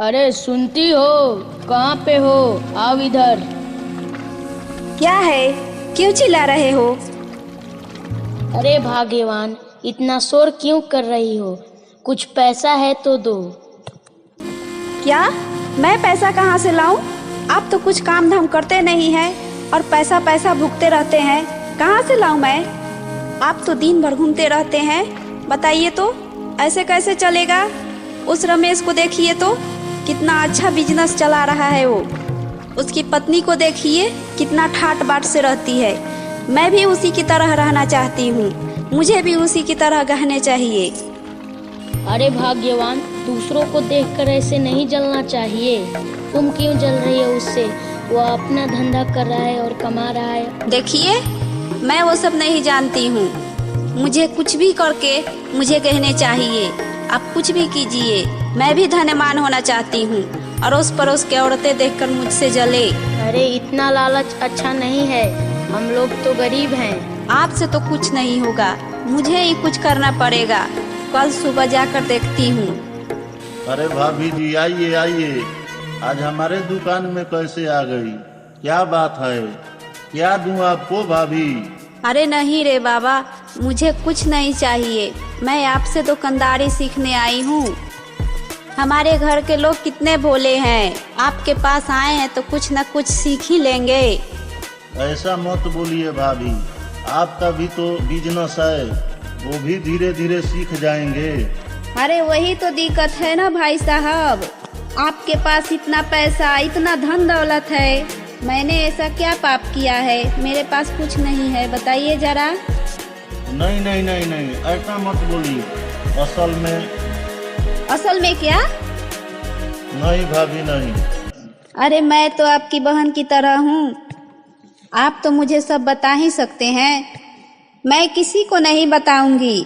अरे सुनती हो? कहाँ पे हो? आओ इधर। क्या है? क्यों चिल्ला रहे हो? अरे भाग्यवान, इतना शोर क्यों कर रही हो? कुछ पैसा है तो दो। क्या? मैं पैसा कहाँ से लाऊं? आप तो कुछ काम धाम करते नहीं हैं और पैसा पैसा भुगते रहते हैं। कहाँ से लाऊं मैं? आप तो दिन भर घूमते रहते हैं। बताइए तो, ऐसे कैसे चलेगा? उस रमेश को देखिए तो, कितना अच्छा बिजनेस चला रहा है वो। उसकी पत्नी को देखिए, कितना ठाट बाट से रहती है। मैं भी उसी की तरह रहना चाहती हूँ। मुझे भी उसी की तरह गहने चाहिए। अरे भाग्यवान, दूसरों को देखकर ऐसे नहीं जलना चाहिए। तुम क्यों जल रही हो उससे? वो अपना धंधा कर रहा है और कमा रहा है। देखिए, मैं वो सब नहीं जानती हूँ। मुझे कुछ भी करके मुझे गहने चाहिए। आप कुछ भी कीजिए, मैं भी धनवान होना चाहती हूँ। अड़ोस पड़ोस के औरतें देखकर मुझसे जले। अरे इतना लालच अच्छा नहीं है, हम लोग तो गरीब हैं। आपसे तो कुछ नहीं होगा, मुझे ही कुछ करना पड़ेगा। कल सुबह जाकर देखती हूँ। अरे भाभी जी, आइए आइए। आज हमारे दुकान में कैसे आ गई? क्या बात है? क्या दूं आपको भाभी? अरे नहीं रे बाबा, मुझे कुछ नहीं चाहिए। मैं आपसे दुकानदारी सीखने आई हूँ। हमारे घर के लोग कितने भोले हैं। आपके पास आए हैं तो कुछ न कुछ सीख ही लेंगे। ऐसा मत बोलिए भाभी, आपका भी तो बिजनेस है, वो भी धीरे धीरे सीख जाएंगे। अरे वही तो दिक्कत है ना भाई साहब। आपके पास इतना पैसा, इतना धन दौलत है। मैंने ऐसा क्या पाप किया है? मेरे पास कुछ नहीं है, बताइए जरा। नहीं नहीं नहीं नहीं, ऐसा मत बोलिए। असल में क्या? नहीं भाभी नहीं। अरे मैं तो आपकी बहन की तरह हूँ। आप तो मुझे सब बता ही सकते हैं। मैं किसी को नहीं बताऊंगी,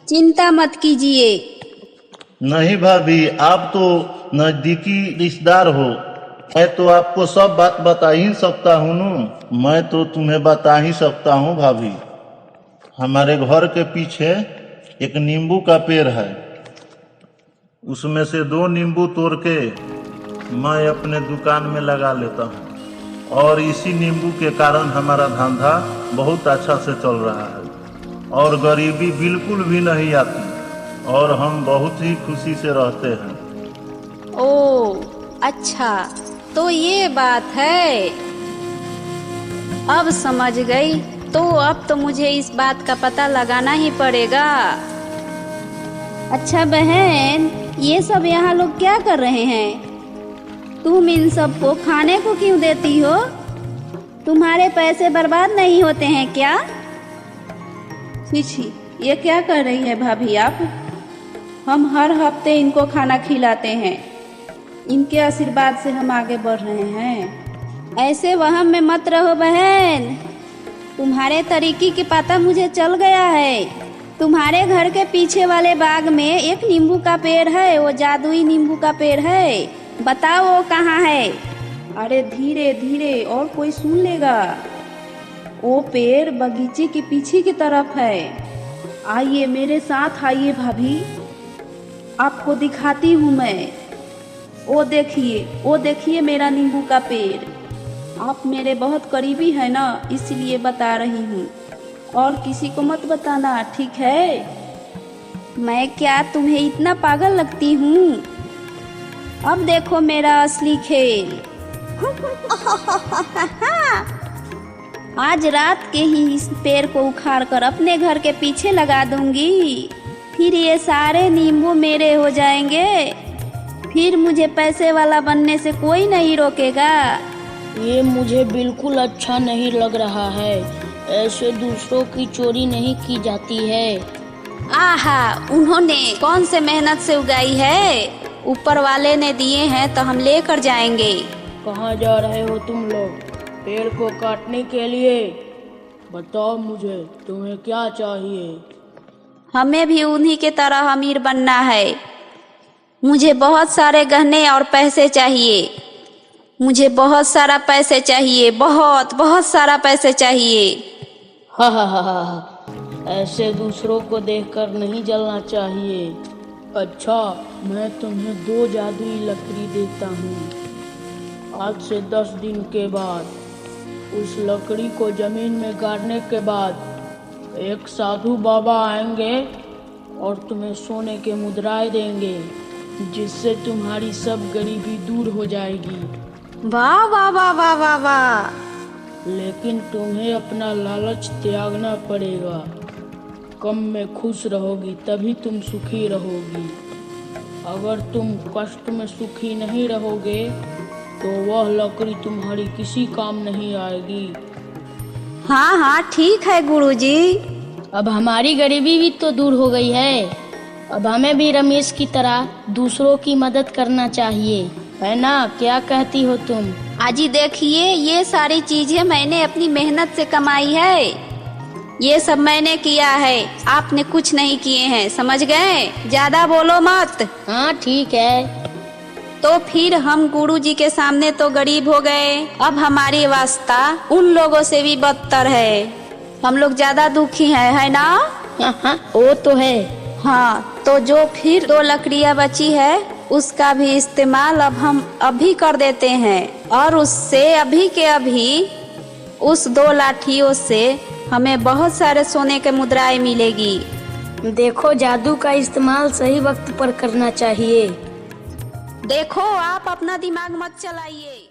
चिंता मत कीजिए। नहीं भाभी, आप तो नजदीकी रिश्तेदार हो। मैं तो आपको सब बात बता ही सकता हूँ न। मैं तो तुम्हें बता ही सकता हूँ भाभी। हमारे घर के पीछे एक नींबू का पेड़ है, उसमें से 2 नींबू तोड़ के मैं अपने दुकान में लगा लेता हूँ, और इसी नींबू के कारण हमारा धंधा बहुत अच्छा से चल रहा है और गरीबी बिल्कुल भी नहीं आती और हम बहुत ही खुशी से रहते हैं। ओ अच्छा, तो ये बात है। अब समझ गई। तो अब तो मुझे इस बात का पता लगाना ही पड़ेगा। अच्छा बहन, ये सब यहाँ लोग क्या कर रहे हैं? तुम इन सबको खाने को क्यों देती हो? तुम्हारे पैसे बर्बाद नहीं होते हैं क्या? छी, ये क्या कर रही है भाभी आप? हम हर हफ्ते इनको खाना खिलाते हैं। इनके आशीर्वाद से हम आगे बढ़ रहे हैं। ऐसे वहम में मत रहो बहन। तुम्हारे तरीके की पता मुझे चल गया है। तुम्हारे घर के पीछे वाले बाग में एक नींबू का पेड़ है, वो जादुई नींबू का पेड़ है। बताओ वो कहाँ है? अरे धीरे धीरे, और कोई सुन लेगा। वो पेड़ बगीचे के पीछे की तरफ है। आइए मेरे साथ, आइए भाभी, आपको दिखाती हूँ मैं। वो देखिए मेरा नींबू का पेड़। आप मेरे बहुत करीबी है ना, इसलिए बता रही हूँ। और किसी को मत बताना, ठीक है? मैं क्या तुम्हें इतना पागल लगती हूँ? अब देखो मेरा असली खेल। आज रात के ही इस पेड़ को उखाड़ कर अपने घर के पीछे लगा दूंगी। फिर ये सारे नींबू मेरे हो जाएंगे। फिर मुझे पैसे वाला बनने से कोई नहीं रोकेगा। ये मुझे बिल्कुल अच्छा नहीं लग रहा है। ऐसे दूसरों की चोरी नहीं की जाती है। आहा, उन्होंने कौन से मेहनत से उगाई है? ऊपर वाले ने दिए हैं तो हम लेकर जाएंगे। कहाँ जा रहे हो तुम लोग? पेड़ को काटने के लिए? बताओ मुझे, तुम्हें क्या चाहिए? हमें भी उन्हीं के तरह अमीर बनना है। मुझे बहुत सारे गहने और पैसे चाहिए। मुझे बहुत सारा पैसे चाहिए, बहुत बहुत सारा पैसे चाहिए। हा, ऐसे दूसरों को देखकर नहीं जलना चाहिए। अच्छा, मैं तुम्हें 2 जादुई लकड़ी देता हूँ। आज से 10 दिन के बाद उस लकड़ी को जमीन में गाड़ने के बाद एक साधु बाबा आएंगे और तुम्हें सोने के मुद्राएं देंगे, जिससे तुम्हारी सब गरीबी दूर हो जाएगी। वाह वाह वाह वाह वाह वाह। लेकिन तुम्हें अपना लालच त्यागना पड़ेगा। कम में खुश रहोगी तभी तुम सुखी रहोगी। अगर तुम कष्ट में सुखी नहीं रहोगे तो वह लकड़ी तुम्हारी किसी काम नहीं आएगी। हाँ हाँ ठीक है गुरुजी। अब हमारी गरीबी भी तो दूर हो गई है। अब हमें भी रमेश की तरह दूसरों की मदद करना चाहिए, है ना? क्या कहती हो तुम? आजी देखिए, ये सारी चीजें मैंने अपनी मेहनत से कमाई है। ये सब मैंने किया है, आपने कुछ नहीं किए हैं, समझ गए? ज्यादा बोलो मत। हाँ ठीक है। तो फिर हम गुरुजी के सामने तो गरीब हो गए, अब हमारी अवस्था उन लोगों से भी बदतर है। हम लोग ज्यादा दुखी हैं, है ना? हाँ, वो तो है। हाँ, तो जो फिर 2 लकड़ियाँ बची है उसका भी इस्तेमाल अब हम अभी कर देते हैं, और उससे अभी के अभी उस 2 लाठियों से हमें बहुत सारे सोने के मुद्राएं मिलेगी। देखो, जादू का इस्तेमाल सही वक्त पर करना चाहिए। देखो, आप अपना दिमाग मत चलाइए।